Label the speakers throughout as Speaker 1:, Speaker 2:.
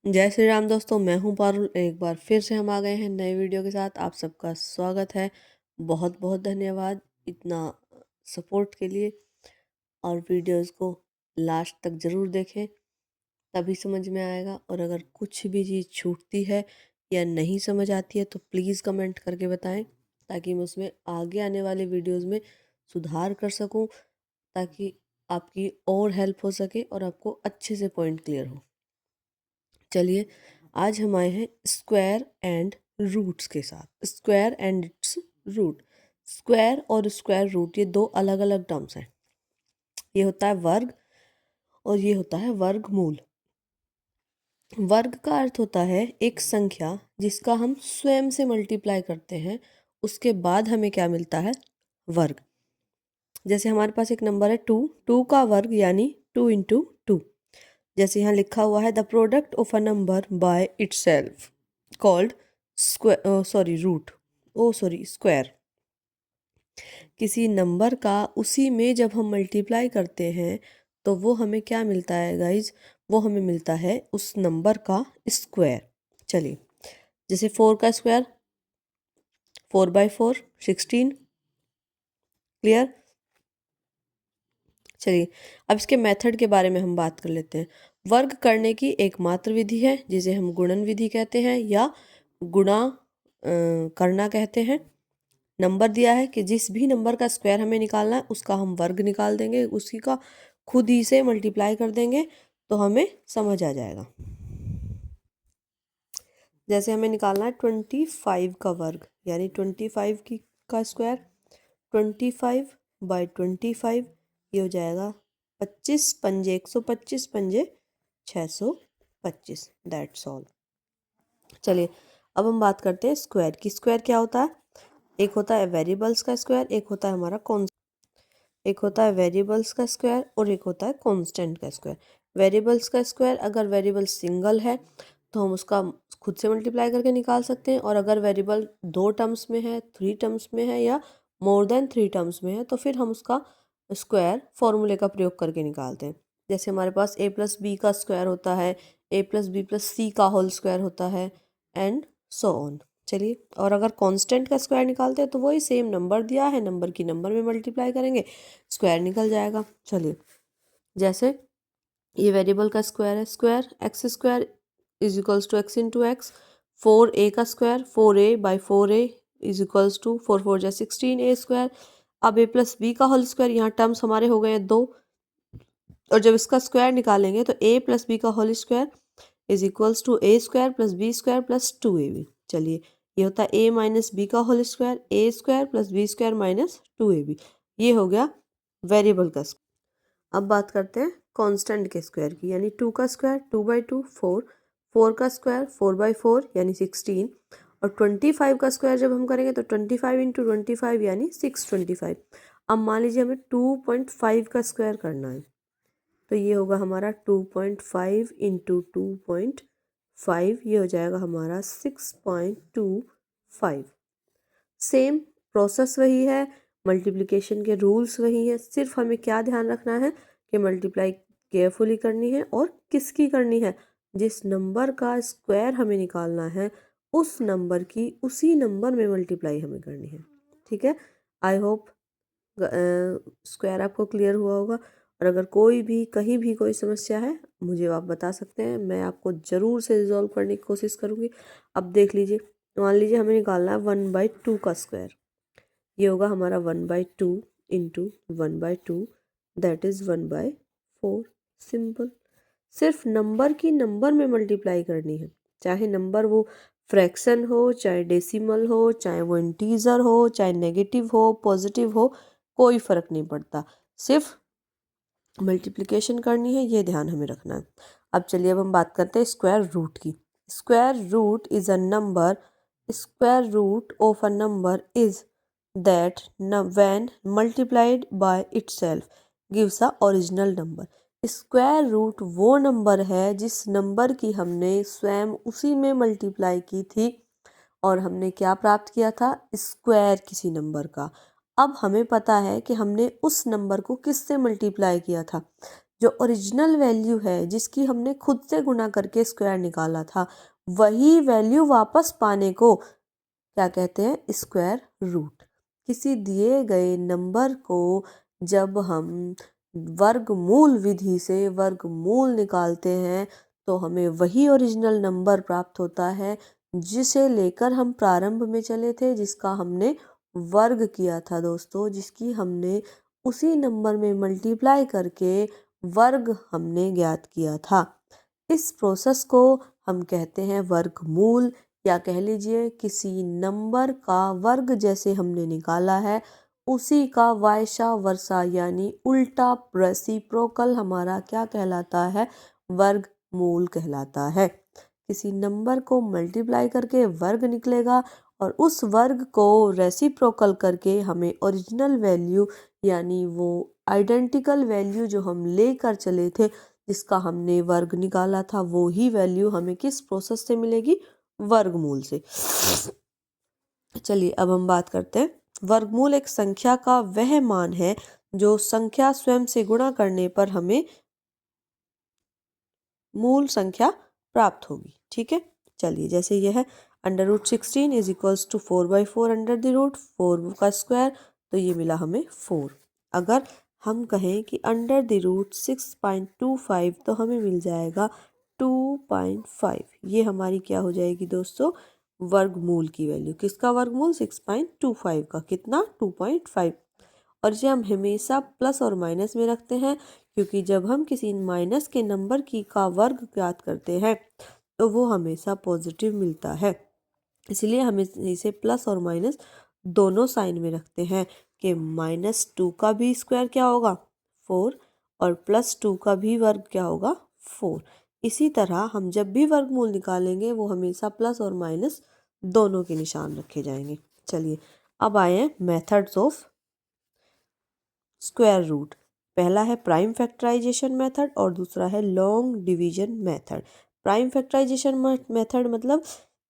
Speaker 1: जय श्री राम दोस्तों, मैं हूं पारुल। एक बार फिर से हम आ गए हैं नए वीडियो के साथ। आप सबका स्वागत है। बहुत बहुत धन्यवाद इतना सपोर्ट के लिए। और वीडियोस को लास्ट तक ज़रूर देखें, तभी समझ में आएगा। और अगर कुछ भी चीज़ छूटती है या नहीं समझ आती है तो प्लीज़ कमेंट करके बताएं, ताकि मैं उसमें आगे आने वाले वीडियोज़ में सुधार कर सकूँ, ताकि आपकी और हेल्प हो सके और आपको अच्छे से पॉइंट क्लियर हो। चलिए, आज हम आए हैं स्क्वायर एंड रूट्स के साथ। Square and its root. Square और स्क्वायर रूट ये दो अलग अलग टर्म्स हैं। ये होता है वर्ग और ये होता है वर्गमूल। वर्ग का अर्थ होता है एक संख्या जिसका हम स्वयं से मल्टीप्लाई करते हैं, उसके बाद हमें क्या मिलता है? वर्ग। जैसे हमारे पास एक नंबर है 2, 2 का वर्ग यानी 2 इंटू 2। जैसे यहाँ लिखा हुआ है the product of a number by itself called square. किसी नंबर का उसी में जब हम मल्टीप्लाई करते हैं तो वो हमें क्या मिलता है गाइज? वो हमें मिलता है उस नंबर का स्क्वायर। चलिए, जैसे 4 का स्क्वायर 4/4 16। क्लियर? चलिए, अब इसके मेथड के बारे में हम बात कर लेते हैं। वर्ग करने की एकमात्र विधि है जिसे हम गुणन विधि कहते हैं या गुणा करना कहते हैं। नंबर दिया है कि जिस भी नंबर का स्क्वायर हमें निकालना है उसका हम वर्ग निकाल देंगे, उसी का खुद ही से मल्टीप्लाई कर देंगे तो हमें समझ आ जाएगा। जैसे हमें निकालना है 25 का वर्ग यानी 25 का स्क्वायर। 25/25 ये हो जाएगा 25 पंजे 125 पंजे 625। That's all. चलिए, अब हम बात करते हैं स्क्वायर की। स्क्वायर क्या होता है? एक होता है वेरिएबल्स का स्क्वायर, एक होता है हमारा एक होता है वेरिएबल्स का स्क्वायर और एक होता है कांस्टेंट का स्क्वायर। वेरिएबल्स का स्क्वायर, अगर वेरिएबल सिंगल है तो हम उसका खुद से मल्टीप्लाई करके निकाल सकते हैं, और अगर वेरिएबल 2 टर्म्स में है, 3 टर्म्स में है या मोर देन 3 टर्म्स में है तो फिर हम उसका स्क्वायर फॉर्मूले का प्रयोग करके निकालते हैं। जैसे हमारे पास a+b का स्क्वायर होता है, a+b+c का होल स्क्वायर होता है, एंड सो ऑन। चलिए, और अगर कांस्टेंट का स्क्वायर निकालते हैं तो वही सेम नंबर दिया है, नंबर की नंबर में मल्टीप्लाई करेंगे, स्क्वायर निकल जाएगा। चलिए, जैसे ये वेरिएबल का स्क्वायर है, square x square is equals to x into x. 4a का square 4a/4a is equals to 4 4 जा 16a स्क्वायर। अब a+b का होल स्क्वायर, यहाँ टर्म्स हमारे हो गए हैं 2, और जब इसका स्क्वायर निकालेंगे तो a+b का whole square is equals to a square plus b square plus 2ab। चलिए, ये होता है a माइनस बी का whole square, a square plus b square minus 2ab। ये हो गया वेरिएबल का स्क्वायर। अब बात करते हैं कांस्टेंट के स्क्वायर की, यानी 2 का स्क्वायर 2/2 4, 4 का स्क्वायर 4/4 यानी 16, और 25 का स्क्वायर जब हम करेंगे तो 25 इंटू 25 यानी 625। अब मान लीजिए हमें 2.5 का स्क्वायर करना है तो ये होगा हमारा 2.5 इंटू 2.5, ये हो जाएगा हमारा 6.25। सेम प्रोसेस वही है, मल्टीप्लिकेशन के रूल्स वही हैं, सिर्फ हमें क्या ध्यान रखना है कि मल्टीप्लाई केयरफुली करनी है। और किसकी करनी है? जिस नंबर का स्क्वायर हमें निकालना है उस नंबर की उसी नंबर में मल्टीप्लाई हमें करनी है। ठीक है, आई होप स्क्वायर आपको क्लियर हुआ होगा। और अगर कोई भी कहीं भी कोई समस्या है मुझे आप बता सकते हैं, मैं आपको ज़रूर से रिजॉल्व करने की कोशिश करूँगी। अब देख लीजिए, मान लीजिए हमें निकालना है 1/2 का स्क्वायर। ये होगा हमारा 1/2 इंटू 1/2, दैट इज़ 1/4। सिंपल। सिर्फ नंबर की नंबर में मल्टीप्लाई करनी है, चाहे नंबर वो फ्रैक्शन हो, चाहे डेसिमल हो, चाहे वो इंटीजर हो, चाहे नेगेटिव हो, पॉजिटिव हो, कोई फ़र्क नहीं पड़ता। सिर्फ मल्टीप्लिकेशन करनी है, ये ध्यान हमें रखना है। अब चलिए, अब हम बात करते हैं स्क्वायर रूट की। Square root is a number, square root of a number is that when multiplied by itself gives a original number. Square root वो नंबर है जिस नंबर की हमने स्वयं उसी में मल्टीप्लाई की थी और हमने क्या प्राप्त किया था? स्क्वायर किसी नंबर का। अब हमें पता है कि हमने उस नंबर को किससे मल्टीप्लाई किया था। जो ओरिजिनल वैल्यू है जिसकी हमने खुद से गुना करके स्क्वायर निकाला था, वही वैल्यू वापस पाने को क्या कहते हैं? Square root. किसी दिए गए नंबर को जब हम वर्गमूल विधि से वर्गमूल निकालते हैं तो हमें वही ओरिजिनल नंबर प्राप्त होता है जिसे लेकर हम प्रारंभ में चले थे, जिसका हमने वर्ग किया था दोस्तों, जिसकी हमने उसी नंबर में मल्टीप्लाई करके वर्ग हमने ज्ञात किया था। इस प्रोसेस को हम कहते हैं वर्गमूल, या कह लीजिए किसी नंबर का वर्ग जैसे हमने निकाला है उसी का वाइसा वर्सा यानी उल्टा रेसिप्रोकल हमारा क्या कहलाता है? वर्गमूल कहलाता है। किसी नंबर को मल्टीप्लाई करके वर्ग निकलेगा और उस वर्ग को रेसिप्रोकल करके हमें ओरिजिनल वैल्यू यानी वो आइडेंटिकल वैल्यू जो हम लेकर चले थे, जिसका हमने वर्ग निकाला था, वो ही वैल्यू हमें किस प्रोसेस से मिलेगी? वर्गमूल से। चलिए अब हम बात करते हैं, वर्गमूल एक संख्या का वह मान है जो संख्या स्वयं से गुणा करने पर हमें मूल संख्या प्राप्त होगी। ठीक है, चलिए जैसे यह है √16 is equals to 4/4 under the root 4 का स्क्वायर, तो ये मिला हमें 4। अगर हम कहें कि अंडर द रूट 6.25 तो हमें मिल जाएगा 2.5। ये हमारी क्या हो जाएगी दोस्तों? वर्गमूल की वैल्यू। किसका वर्गमूल? 6.25 का। कितना? 2.5। और इसे हम हमेशा प्लस और माइनस में रखते हैं क्योंकि जब हम किसी माइनस के नंबर की का वर्ग ज्ञात करते हैं तो वो हमेशा पॉजिटिव मिलता है, इसलिए हम इसे प्लस और माइनस दोनों साइन में रखते हैं कि -2 का भी स्क्वायर क्या होगा? 4, और +2 का भी वर्ग क्या होगा? 4। इसी तरह हम जब भी वर्गमूल निकालेंगे वो हमेशा प्लस और माइनस दोनों के निशान रखे जाएंगे। चलिए अब आए हैं मेथड्स ऑफ स्क्वायर रूट। पहला है प्राइम फैक्टराइजेशन मेथड और दूसरा है long division method. Prime factorisation method मतलब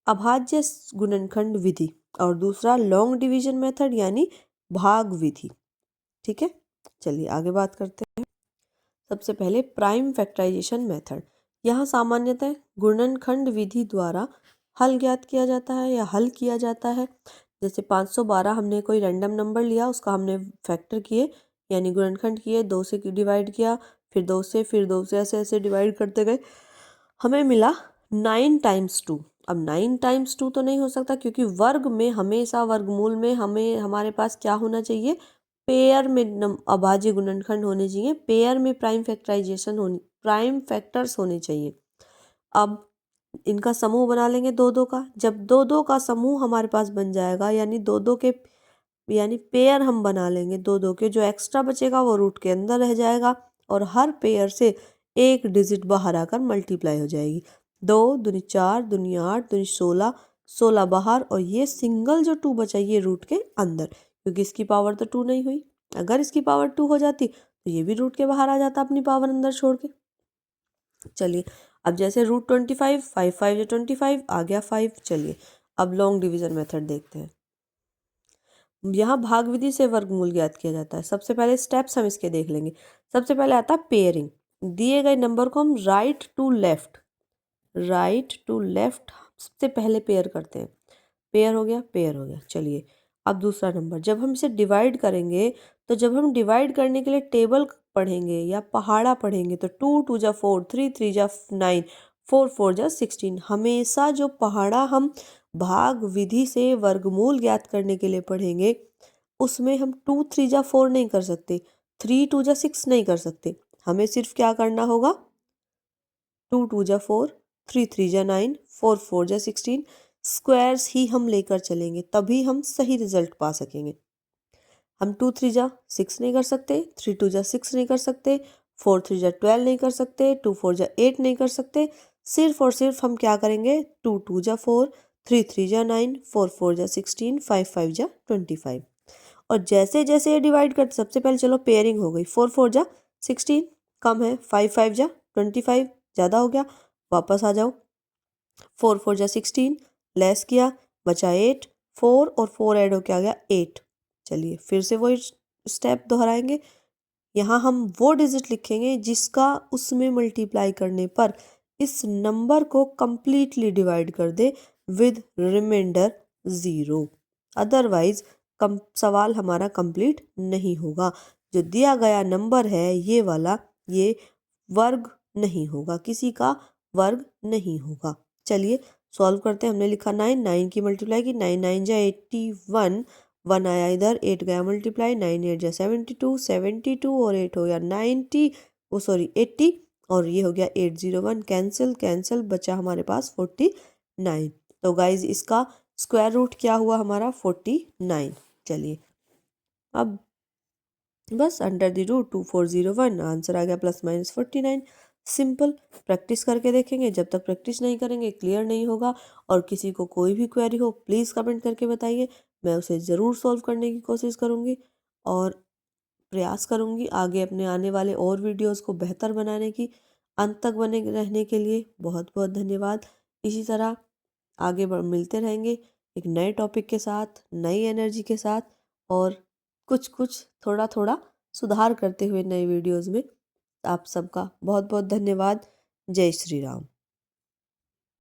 Speaker 1: अभाज्य गुणनखंड विधि, और दूसरा लॉन्ग डिवीजन मेथड यानी भाग विधि। ठीक है, चलिए आगे बात करते हैं। सबसे पहले प्राइम फैक्टराइजेशन मेथड। यहाँ सामान्यतः गुणनखंड विधि द्वारा हल ज्ञात किया जाता है या हल किया जाता है। जैसे 512 हमने कोई रैंडम नंबर लिया, उसका हमने फैक्टर किए यानी गुणनखंड किए, 2 से डिवाइड किया, फिर 2 से, फिर 2 से, ऐसे ऐसे डिवाइड करते गए, हमें मिला 9 टाइम्स 2। अब 9 टाइम्स 2 तो नहीं हो सकता क्योंकि वर्ग में हमेशा वर्गमूल में हमारे पास क्या होना चाहिए? पेयर में अभाज्य गुणनखंड होने चाहिए, पेयर में प्राइम फैक्टर्स होने चाहिए। अब इनका समूह बना लेंगे 2-2 का। जब 2-2 का समूह हमारे पास बन जाएगा यानी 2-2 के यानी पेयर हम बना लेंगे 2-2 के, जो एक्स्ट्रा बचेगा वो रूट के अंदर रह जाएगा और हर पेयर से एक डिजिट बाहर आकर मल्टीप्लाई हो जाएगी। 2 दूनी 4 दूनी 8 दूनी 16, 16 बाहर, और ये सिंगल जो 2 बचा ये रूट के अंदर, क्योंकि इसकी पावर तो 2 नहीं हुई। अगर इसकी पावर 2 हो जाती तो ये भी रूट के बाहर आ जाता अपनी पावर अंदर छोड़ के। चलिए अब जैसे √25, 5 5 25 आ गया 5। चलिए अब लॉन्ग डिवीजन मेथड देखते हैं। यहाँ भाग विधि से वर्गमूल ज्ञात किया जाता है। सबसे पहले स्टेप्स हम इसके देख लेंगे। सबसे पहले आता है पेयरिंग। दिए गए नंबर को हम राइट टू लेफ्ट सबसे पहले पेयर करते हैं। पेयर हो गया, पेयर हो गया। चलिए अब दूसरा नंबर, जब हम इसे डिवाइड करेंगे तो जब हम डिवाइड करने के लिए टेबल पढ़ेंगे या पहाड़ा पढ़ेंगे तो 2 2 जा 4, 3 3 जा 9, 4 4 जा 16। हमेशा जो पहाड़ा हम भाग विधि से वर्गमूल ज्ञात करने के लिए पढ़ेंगे उसमें हम 2 3 जा 4 नहीं कर सकते, 3 2 जा 6 नहीं कर सकते। हमें सिर्फ क्या करना होगा? 2 2 जा 4, 3 3 जा 9, 4 4 जा 16 स्क्वायर्स ही हम लेकर चलेंगे, तभी हम सही रिजल्ट पा सकेंगे। हम 2 3 जा 6 नहीं कर सकते, 3 2 जा 6 नहीं कर सकते, 4 3 जा 12 नहीं कर सकते, 2 4 जा 8 नहीं कर सकते। सिर्फ और सिर्फ हम क्या करेंगे? 2 2 जा 4, 3 3 जा 9, 4 4 जा 16, 5 5 जा 25। और जैसे जैसे ये डिवाइड करते, सबसे पहले चलो पेयरिंग हो गई। 4 4 जा 16 कम है, 5 5 जा 25 ज़्यादा हो गया, वापस आ जाओ। 4 4 जा 16 लेस किया, बचा 8, 4 और 4 ऐड होके आ गया 8। चलिए फिर से वही स्टेप दोहराएंगे। यहाँ हम वो डिजिट लिखेंगे जिसका उसमें मल्टीप्लाई करने पर इस नंबर को कंप्लीटली डिवाइड कर दे विद रिमाइंडर 0। अदरवाइज सवाल हमारा कंप्लीट नहीं होगा। जो दिया गया नंबर है ये वाला, ये वर्ग नहीं होगा, किसी का वर्ग नहीं होगा। चलिए सॉल्व करते हैं। हमने लिखा 9, 9 की मल्टीप्लाई की, 9 9 जा 81, 1 आया इधर, 8 गया मल्टीप्लाई, 9 8 जा 72, 72 और 8 हो गया 90, वो सॉरी 80, और ये हो गया 801, कैंसिल कैंसिल, बचा हमारे पास 49। तो गाइज इसका स्क्वायर रूट क्या हुआ हमारा 49। चलिए अब बस अंडर द रूट 2401 आंसर आ गया ±49। सिंपल। प्रैक्टिस करके देखेंगे, जब तक प्रैक्टिस नहीं करेंगे क्लियर नहीं होगा। और किसी को कोई भी क्वेरी हो प्लीज़ कमेंट करके बताइए, मैं उसे ज़रूर सॉल्व करने की कोशिश करूँगी और प्रयास करूँगी आगे अपने आने वाले और वीडियोज़ को बेहतर बनाने की। अंत तक बने रहने के लिए बहुत बहुत धन्यवाद। इसी तरह आगे मिलते रहेंगे एक नए टॉपिक के साथ, नई एनर्जी के साथ, और कुछ कुछ थोड़ा थोड़ा सुधार करते हुए नए वीडियोज़ में। आप सबका बहुत बहुत धन्यवाद। जय श्री राम।